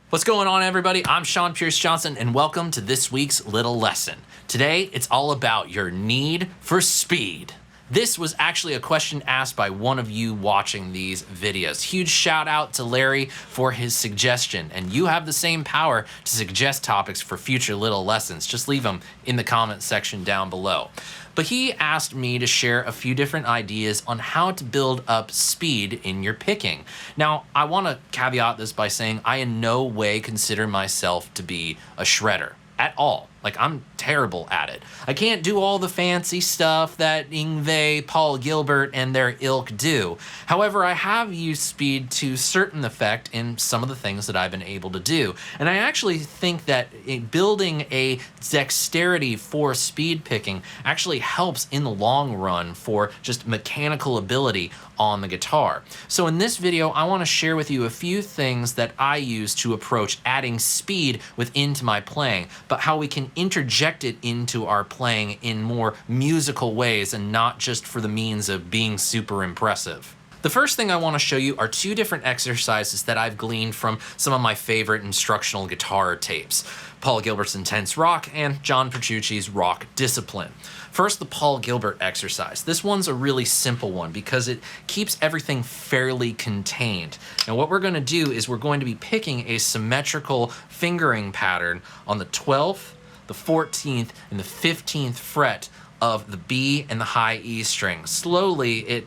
What's going on, everybody? I'm Sean Pierce Johnson, and welcome to this week's little lesson. Today, it's all about your need for speed. This was actually a question asked by one of you watching these videos. Huge shout out to Larry for his suggestion, and you have the same power to suggest topics for future little lessons. Just leave them in the comment section down below. But he asked me to share a few different ideas on how to build up speed in your picking. Now, I want to caveat this by saying I in no way consider myself to be a shredder at all. Like, I'm terrible at it. I can't do all the fancy stuff that Yngwie, Paul Gilbert, and their ilk do. However, I have used speed to certain effect in some of the things that I've been able to do. And I actually think that building a dexterity for speed picking actually helps in the long run for just mechanical ability on the guitar. So in this video, I want to share with you a few things that I use to approach adding speed into my playing, but how we can interject it into our playing in more musical ways and not just for the means of being super impressive. The first thing I want to show you are two different exercises that I've gleaned from some of my favorite instructional guitar tapes. Paul Gilbert's Intense Rock and John Petrucci's Rock Discipline. First, the Paul Gilbert exercise. This one's a really simple one because it keeps everything fairly contained. Now what we're going to do is we're going to be picking a symmetrical fingering pattern on the 12th, the 14th, and the 15th fret of the B and the high E string. Slowly, it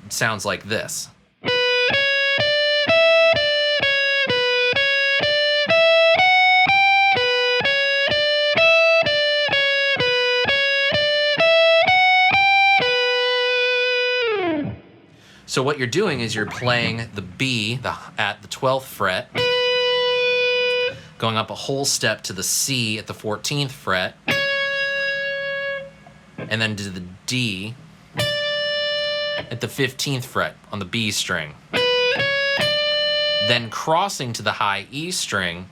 sounds like this. So what you're doing is you're playing the B at the 12th fret, going up a whole step to the C at the 14th fret, and then to the D at the 15th fret on the B string. Then crossing to the high E string,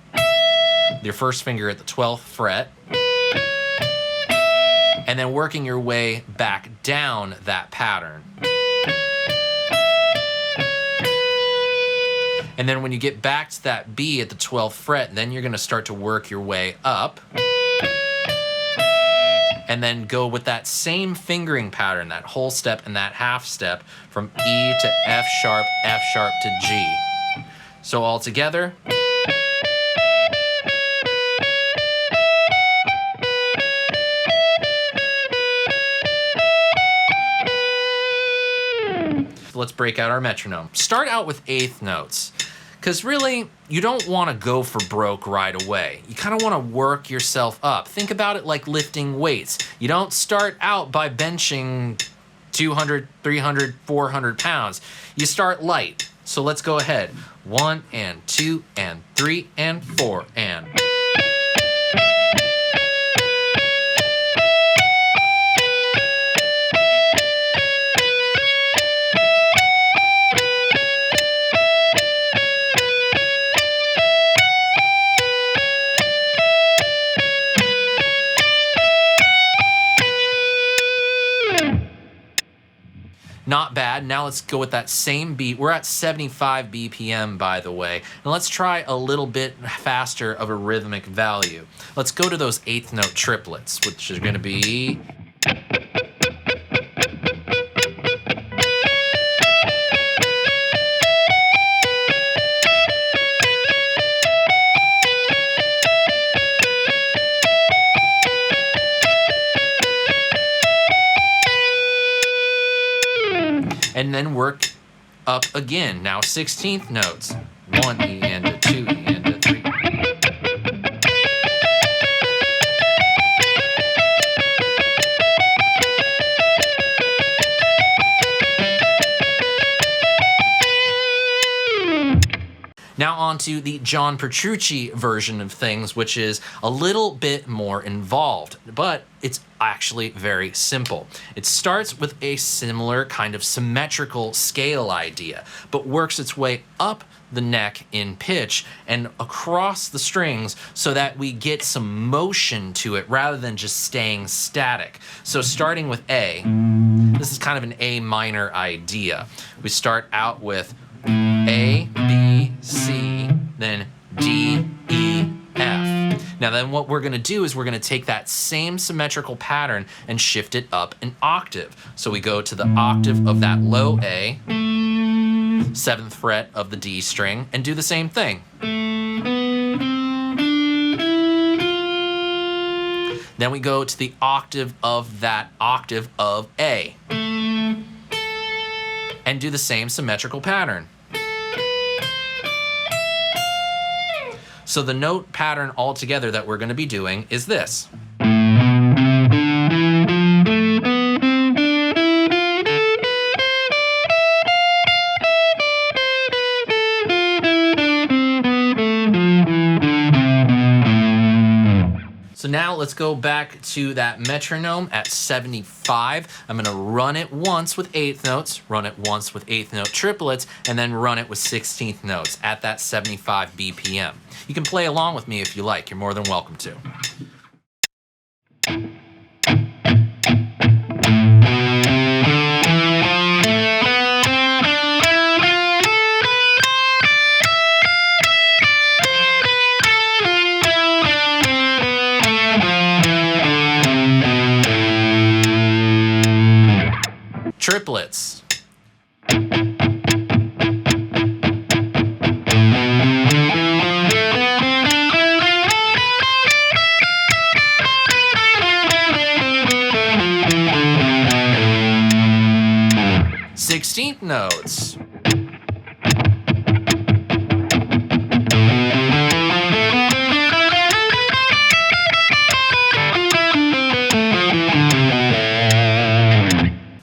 your first finger at the 12th fret, and then working your way back down that pattern. And then when you get back to that B at the 12th fret, then you're going to start to work your way up. And then go with that same fingering pattern, that whole step and that half step, from E to F sharp to G. So all together. Let's break out our metronome. Start out with eighth notes, because really, you don't want to go for broke right away. You kind of want to work yourself up. Think about it like lifting weights. You don't start out by benching 200, 300, 400 pounds. You start light. So let's go ahead. 1 and 2 and 3 and 4 and... Not bad. Now let's go with that same beat. We're at 75 BPM, by the way. And let's try a little bit faster of a rhythmic value. Let's go to those eighth note triplets, which is going to be... and then work up again. Now 16th notes. 1 E and a 2 E and a 3. Now on to the John Petrucci version of things, which is a little bit more involved, but it's actually very simple. It starts with a similar kind of symmetrical scale idea, but works its way up the neck in pitch and across the strings so that we get some motion to it rather than just staying static. So starting with A, this is kind of an A minor idea. We start out with A, B, C, then D, Now then what we're gonna do is we're gonna take that same symmetrical pattern and shift it up an octave. So we go to the octave of that low A, 7th fret of the D string, and do the same thing. Then we go to the octave of that octave of A and do the same symmetrical pattern. So the note pattern altogether that we're going to be doing is this. So now let's go back to that metronome at 75. I'm gonna run it once with 8th notes, run it once with 8th note triplets, and then run it with 16th notes at that 75 BPM. You can play along with me if you like, you're more than welcome to. Triplets. Sixteenth notes.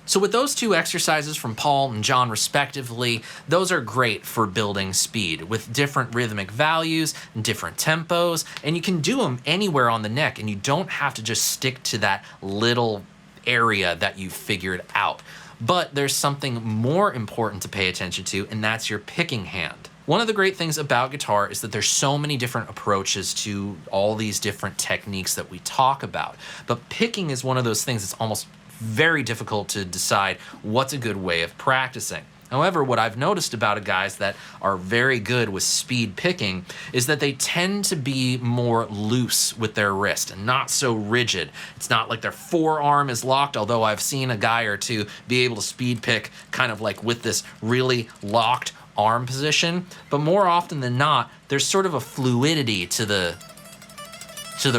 So with those two exercises from Paul and John respectively, those are great for building speed with different rhythmic values and different tempos, and you can do them anywhere on the neck and you don't have to just stick to that little area that you figured out. But there's something more important to pay attention to, and that's your picking hand. One of the great things about guitar is that there's so many different approaches to all these different techniques that we talk about. But picking is one of those things that's almost very difficult to decide what's a good way of practicing. However, what I've noticed about guys that are very good with speed picking is that they tend to be more loose with their wrist and not so rigid. It's not like their forearm is locked, although I've seen a guy or two be able to speed pick kind of like with this really locked arm position. But more often than not, there's sort of a fluidity to the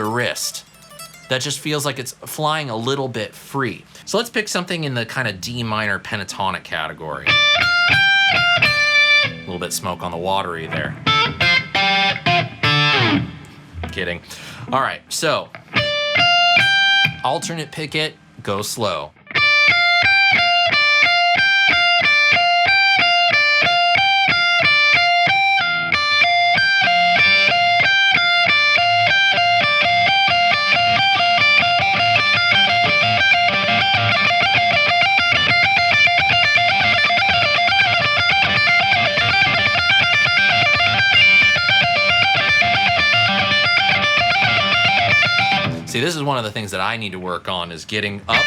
wrist that just feels like it's flying a little bit free. So let's pick something in the kind of D minor pentatonic category. A little bit smoke on the watery there. Kidding. All right, so alternate pick it, go slow. See, this is one of the things that I need to work on is getting up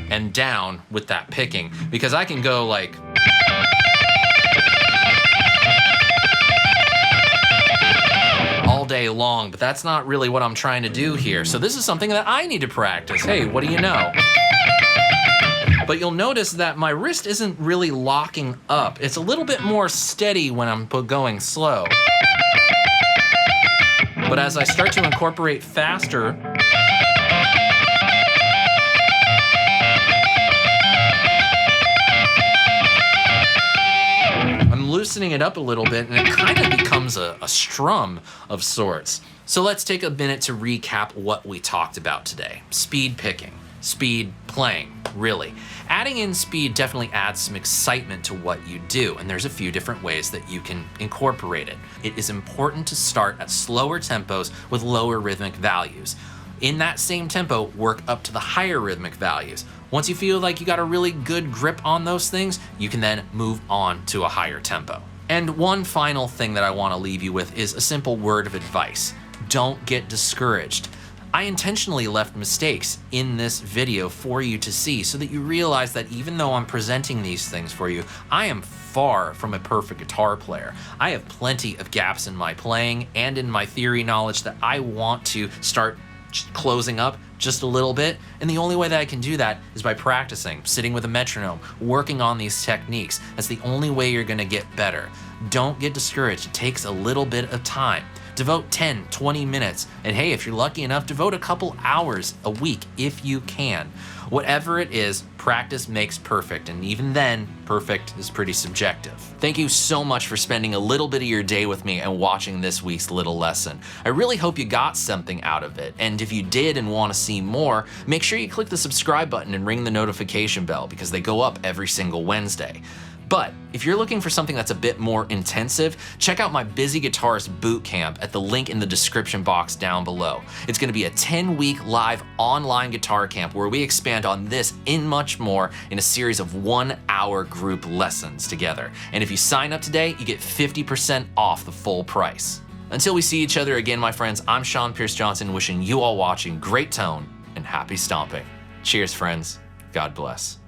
and down with that picking, because I can go like all day long, but that's not really what I'm trying to do here. So this is something that I need to practice. Hey, what do you know? But you'll notice that my wrist isn't really locking up. It's a little bit more steady when I'm going slow. But as I start to incorporate faster, I'm loosening it up a little bit, and it kind of becomes a strum of sorts. So let's take a minute to recap what we talked about today. Speed picking, speed playing, really. Adding in speed definitely adds some excitement to what you do, and there's a few different ways that you can incorporate it. It is important to start at slower tempos with lower rhythmic values. In that same tempo, work up to the higher rhythmic values. Once you feel like you got a really good grip on those things, you can then move on to a higher tempo. And one final thing that I want to leave you with is a simple word of advice. Don't get discouraged. I intentionally left mistakes in this video for you to see so that you realize that even though I'm presenting these things for you, I am far from a perfect guitar player. I have plenty of gaps in my playing and in my theory knowledge that I want to start closing up just a little bit, and the only way that I can do that is by practicing, sitting with a metronome, working on these techniques. That's the only way you're gonna get better. Don't get discouraged. It takes a little bit of time. Devote 10, 20 minutes, and hey, if you're lucky enough, devote a couple hours a week if you can. Whatever it is, practice makes perfect, and even then, perfect is pretty subjective. Thank you so much for spending a little bit of your day with me and watching this week's little lesson. I really hope you got something out of it, and if you did and want to see more, make sure you click the subscribe button and ring the notification bell because they go up every single Wednesday. But if you're looking for something that's a bit more intensive, check out my Busy Guitarist Bootcamp at the link in the description box down below. It's gonna be a 10-week live online guitar camp where we expand on this and much more in a series of 1-hour group lessons together. And if you sign up today, you get 50% off the full price. Until we see each other again, my friends, I'm Sean Pierce Johnson, wishing you all watching great tone and happy stomping. Cheers, friends. God bless.